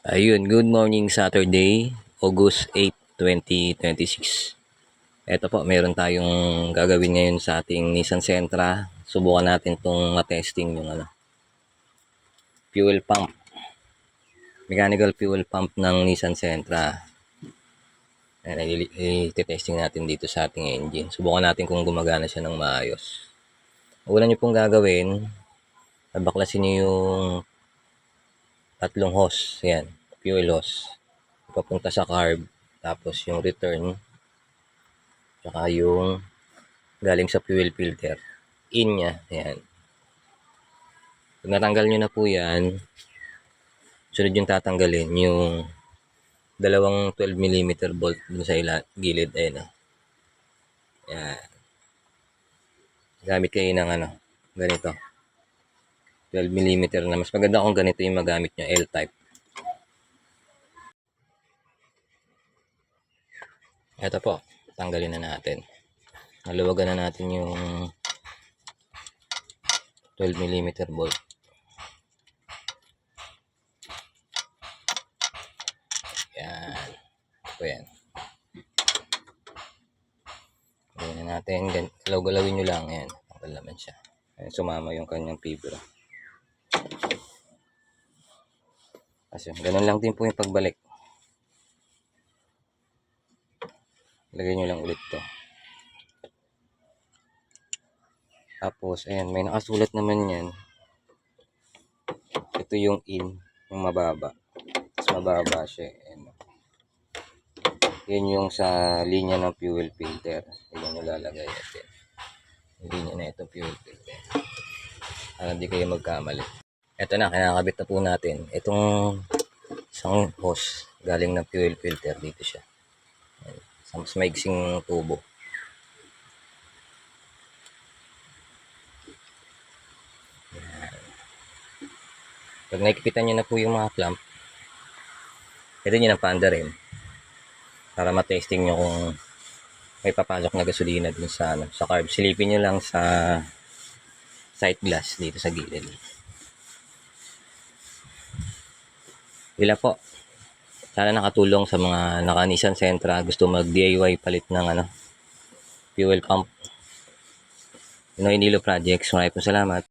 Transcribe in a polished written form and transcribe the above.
Ayun, good morning Saturday, August 8, 2026. Eto po, meron tayong gagawin ngayon sa ating Nissan Sentra. Subukan natin itong matesting yung fuel pump. Mechanical fuel pump ng Nissan Sentra. Ayan, i-testing natin dito sa ating engine. Subukan natin kung gumagana siya ng maayos. Una nyo pong gagawin, baklasin nyo yung tatlong hose. Ayan, fuel hose. Papunta sa carb, tapos yung return, tsaka yung galing sa fuel filter. In niya, ayan. Pag natanggal nyo na po yan, sunod yung tatanggalin, yung dalawang 12mm bolt dun sa gilid, ayan. Ayan. Gamit kayo ng ganito. 12mm na. Mas maganda kung ganito yung magamit nyo, L-type. Ito po, tanggalin na natin. Naluwagan na natin yung 12mm bolt. Yan. Ito yan. Gawin na natin. Galaw-galawin nyo lang. Yan. Tanggal naman siya. Ayan, sumama yung kanyang fibra. Kasi ganun lang din po yung pagbalik. Lagay nyo lang ulit to. Tapos, ayan, may nakasulat naman yan. Ito yung in, yung mababa. Mas mababa siya. Ayan. Yan yung sa linya ng fuel filter. Yan yung lalagay natin. Yung linya na ito, fuel filter. Para hindi kayo magkamali. Ito na, kinakabit na po natin. Itong isang hose galing ng fuel filter. Dito siya. Ayan. Sa mas maigsing tubo. Pag nakikipitan nyo na po yung mga clamp, pwede nyo na paanda rin para matesting nyo kung may papasok na gasolina dun sa, sa carb. Silipin nyo lang sa sight glass dito sa gilid. Wala po. Sana nakatulong sa mga naka-Nissan Sentra gusto mag-DIY palit ng fuel pump. Pinoy Nilo Projects. Maraming salamat.